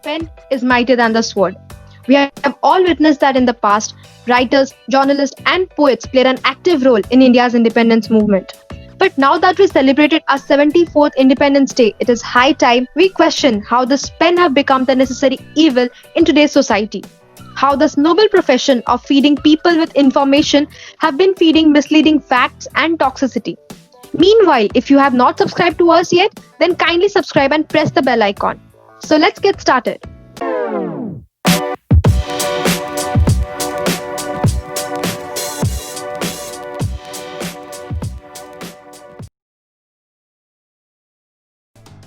pen is mightier than the sword. We have all witnessed that in the past. Writers, journalists, and poets played an active role in India's independence movement. But now that we celebrated our 74th Independence Day, it is high time we question how this pen have become the necessary evil in today's society. How this noble profession of feeding people with information have been feeding misleading facts and toxicity. Meanwhile, if you have not subscribed to us yet, then kindly subscribe and press the bell icon. So let's get started.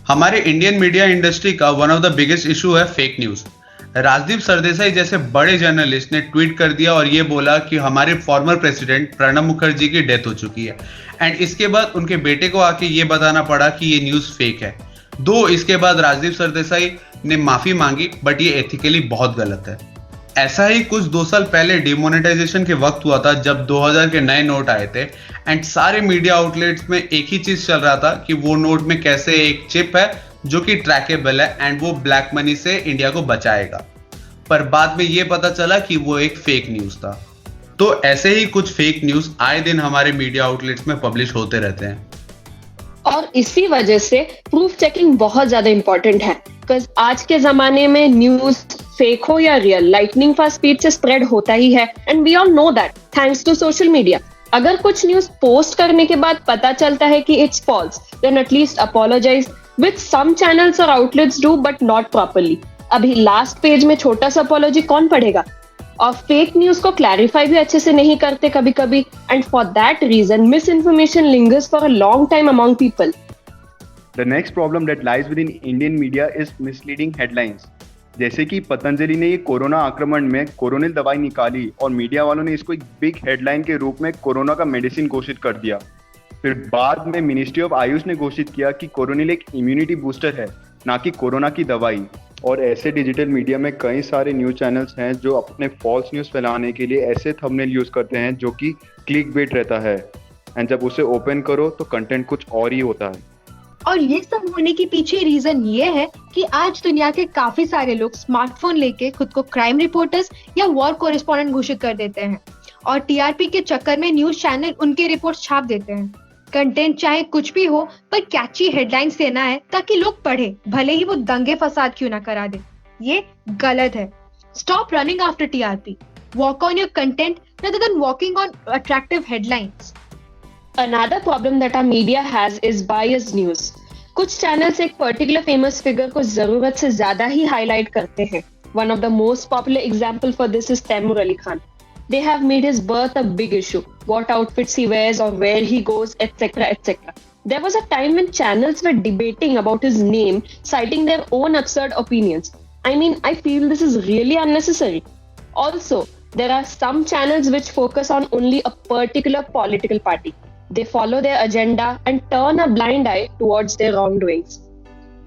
हमारे Indian media industry का one of the biggest issue है fake news. Rajdeep Sardesai जैसे बड़े journalist ने tweet कर दिया और ये बोला कि हमारे फॉर्मर प्रेसिडेंट प्रणब मुखर्जी की डेथ हो चुकी है, एंड इसके बाद उनके बेटे को आके ये बताना पड़ा कि ये न्यूज फेक है। दो इसके बाद राजदीप सरदेसाई ने माफी मांगी, बट ये एथिकली बहुत गलत है। ऐसा ही कुछ 2 साल पहले डिमोनेटाइजेशन के वक्त हुआ था, जब 2000 के नए नोट आए थे एंड सारे मीडिया आउटलेट्स में एक ही चीज चल रहा था कि वो नोट में कैसे एक चिप है जो कि ट्रैकेबल है एंड वो ब्लैक मनी से इंडिया को बचाएगा। पर बाद में ये पता चला कि वो एक फेक न्यूज था। तो ऐसे ही कुछ फेक न्यूज आए दिन हमारे मीडिया आउटलेट्स में पब्लिश होते रहते हैं और इसी वजह से प्रूफ चेकिंग बहुत ज्यादा इंपॉर्टेंट है। बिकॉज आज के जमाने में न्यूज फेक हो या रियल, लाइटनिंग फास्ट स्पीड से स्प्रेड होता ही है, and we all know that thanks to social media. अगर कुछ न्यूज पोस्ट करने के बाद पता चलता है कि it's false, then at least apologise, which some channels और outlets do but not properly. अभी लास्ट पेज में छोटा सा अपोलॉजी कौन पढ़ेगा? और फेक न्यूज को क्लैरिफाई भी अच्छे से नहीं करते कभी कभी, and for that reason misinformation lingers for a long time among people. The next problem that lies within Indian media is misleading headlines. जैसे कि पतंजलि ने ये कोरोना आक्रमण में कोरोनिल दवाई निकाली और मीडिया वालों ने इसको एक बिग हेडलाइन के रूप में कोरोना का मेडिसिन घोषित कर दिया। फिर बाद में मिनिस्ट्री ऑफ आयुष ने घोषित किया कि कोरोनिल एक इम्यूनिटी बूस्टर है, ना कि कोरोना की दवाई। और ऐसे डिजिटल मीडिया में कई सारे न्यूज चैनल्स हैं जो अपने फॉल्स न्यूज फैलाने के लिए ऐसे थंबनेल यूज करते हैं जो कि क्लिक बेट रहता है, एंड जब उसे ओपन करो तो कंटेंट कुछ और ही होता है। और ये सब होने के पीछे रीजन ये है कि आज दुनिया के काफी सारे लोग स्मार्टफोन लेके खुद को क्राइम रिपोर्टर्स या वॉर कोरेस्पोंडेंट घोषित कर देते हैं और टीआरपी के चक्कर में न्यूज चैनल उनके रिपोर्ट्स छाप देते हैं। कंटेंट चाहे कुछ भी हो, पर कैची हेडलाइंस देना है ताकि लोग पढ़े, भले ही वो दंगे फसाद क्यों ना करा दे। ये गलत है। Stop running after TRP, walk on your content rather than walking on attractive headlines. Another problem that our media has is biased news. कुछ चैनल्स एक पर्टिकुलर फेमस फिगर को जरूरत से ज्यादा ही हाईलाइट करते हैं। One of the most popular example for this is Taimur Ali Khan. They have made his birth a big issue. What outfits he wears or where he goes, etc., etc. There was a time when channels were debating about his name, citing their own absurd opinions. I mean, I feel this is really unnecessary. Also, there are some channels which focus on only a particular political party. They follow their agenda and turn a blind eye towards their wrongdoings.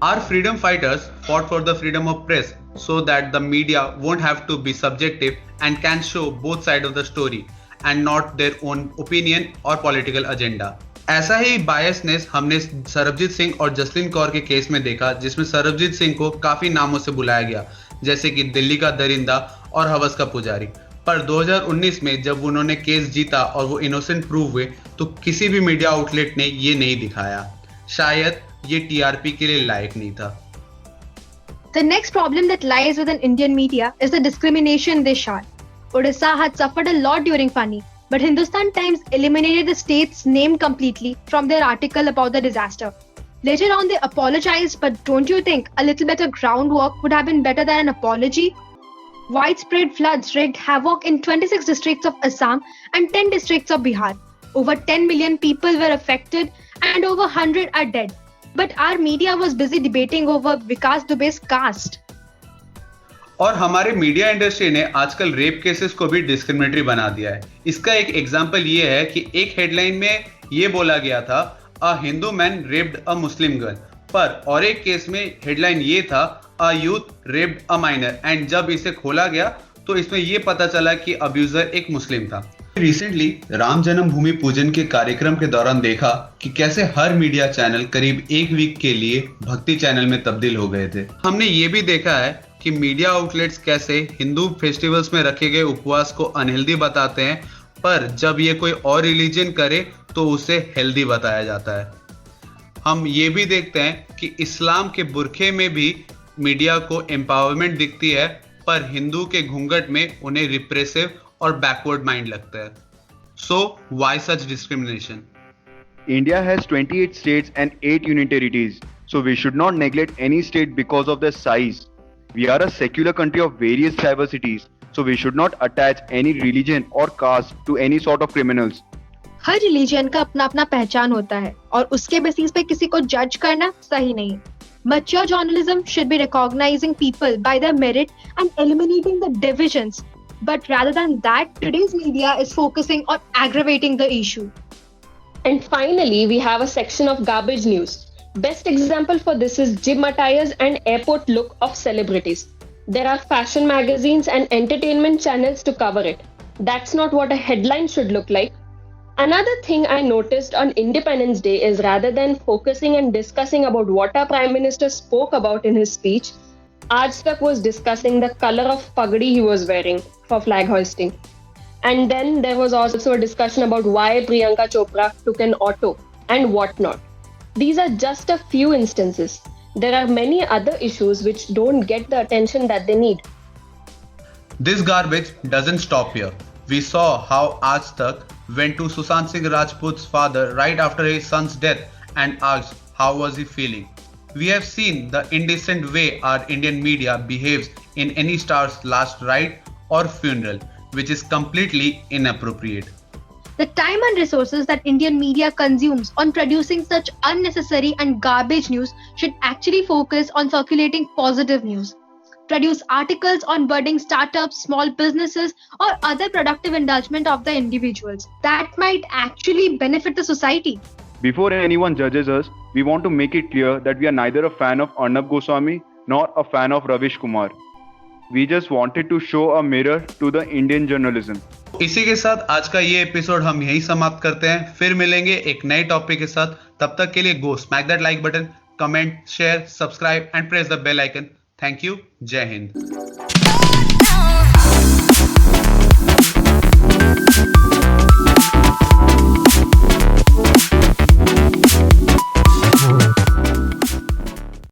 Our freedom fighters fought for the freedom of press so that the media won't have to be subjective and can show both sides of the story and not their own opinion or political agenda. ऐसा ही biasness हमने सरबजीत सिंह और जसलीन कौर के case में देखा, जिसमें सरबजीत सिंह को काफी नामों से बुलाया गया, जैसे कि दिल्ली का दरिंदा और हवस का पुजारी। पर 2019 में जब उन्होंने केस जीता और वो इनोसेंट प्रूव हुए, तो किसी भी मीडिया आउटलेट ने ये नहीं दिखाया। शायद ये टीआरपी के लिए लायक नहीं था। The next problem that lies within Indian media is the discrimination they shun. Odisha had suffered a lot during Fani, but Hindustan Times eliminated the state's name completely from their article about the disaster. Later on, they apologized, but don't you think a little better groundwork would have been better than an apology? Widespread floods wreaked havoc in 26 districts of Assam and 10 districts of Bihar. Over 10 million people were affected and over 100 are dead. But our media was busy debating over Vikas Dubey's caste. और हमारे media industry ने आजकल rape cases को भी discriminatory बना दिया है। इसका एक एग्जांपल ये है कि एक हेडलाइन में ये बोला गया था, अ हिंदू मैन रेप्ड अ मुस्लिम गर्ल, पर और एक केस में हेडलाइन ये था, a youth raped a minor, and जब इसे खोला गया तो इसमें ये पता चला कि अब्यूजर एक मुस्लिम था। रिसेंटली राम जन्मभूमि पूजन के कार्यक्रम के दौरान देखा कि कैसे हर मीडिया चैनल करीब एक वीक के लिए भक्ति चैनल में तब्दील हो गए थे। हमने ये भी देखा है कि मीडिया आउटलेट्स कैसे हिंदू फेस्टिवल्स में रखे गए उपवास को अनहेल्दी बताते हैं, पर जब ये कोई और रिलीजन करे तो उसे हेल्दी बताया जाता है। हम ये भी देखते हैं कि इस्लाम के बुरखे में भी मीडिया को एम्पावरमेंट दिखती है, पर हिंदू के घूंघट में उन्हें रिप्रेसिव और बैकवर्ड माइंड लगता है। So why such discrimination? India has 28 states and 8 union territories, so we should not neglect any state because of their size. We are a secular country of various diversities, so we should not attach any religion or caste to any sort of criminals. Her religion का अपना अपना पहचान होता है और उसके basis पे किसी को जज करना सही नहीं है। Mature journalism should be recognizing people by their merit and eliminating the divisions. But rather than that, today's media is focusing on aggravating the issue. And finally, we have a section of garbage news. Best example for this is gym attires and airport look of celebrities. There are fashion magazines and entertainment channels to cover it. That's not what a headline should look like. Another thing I noticed on Independence Day is rather than focusing and discussing about what our Prime Minister spoke about in his speech, Aaj Tak was discussing the color of pagdi he was wearing for flag hoisting. And then there was also a discussion about why Priyanka Chopra took an auto and whatnot. These are just a few instances. There are many other issues which don't get the attention that they need. This garbage doesn't stop here. We saw how Aaj Tak went to Sushant Singh Rajput's father right after his son's death and asked how was he feeling. We have seen the indecent way our Indian media behaves in any star's last rite or funeral, which is completely inappropriate. The time and resources that Indian media consumes on producing such unnecessary and garbage news should actually focus on circulating positive news. Produce articles on budding startups, small businesses, or other productive indulgement of the individuals that might actually benefit the society. Before anyone judges us, we want to make it clear that we are neither a fan of Arnab Goswami nor a fan of Ravish Kumar. We just wanted to show a mirror to the Indian journalism. इसी के साथ आज का ये episode हम यही समाप्त करते हैं। फिर मिलेंगे एक नए टॉपिक के साथ। तब तक के लिए go smack that like button, comment, share, subscribe and press the bell icon. Thank you. जय हिंद।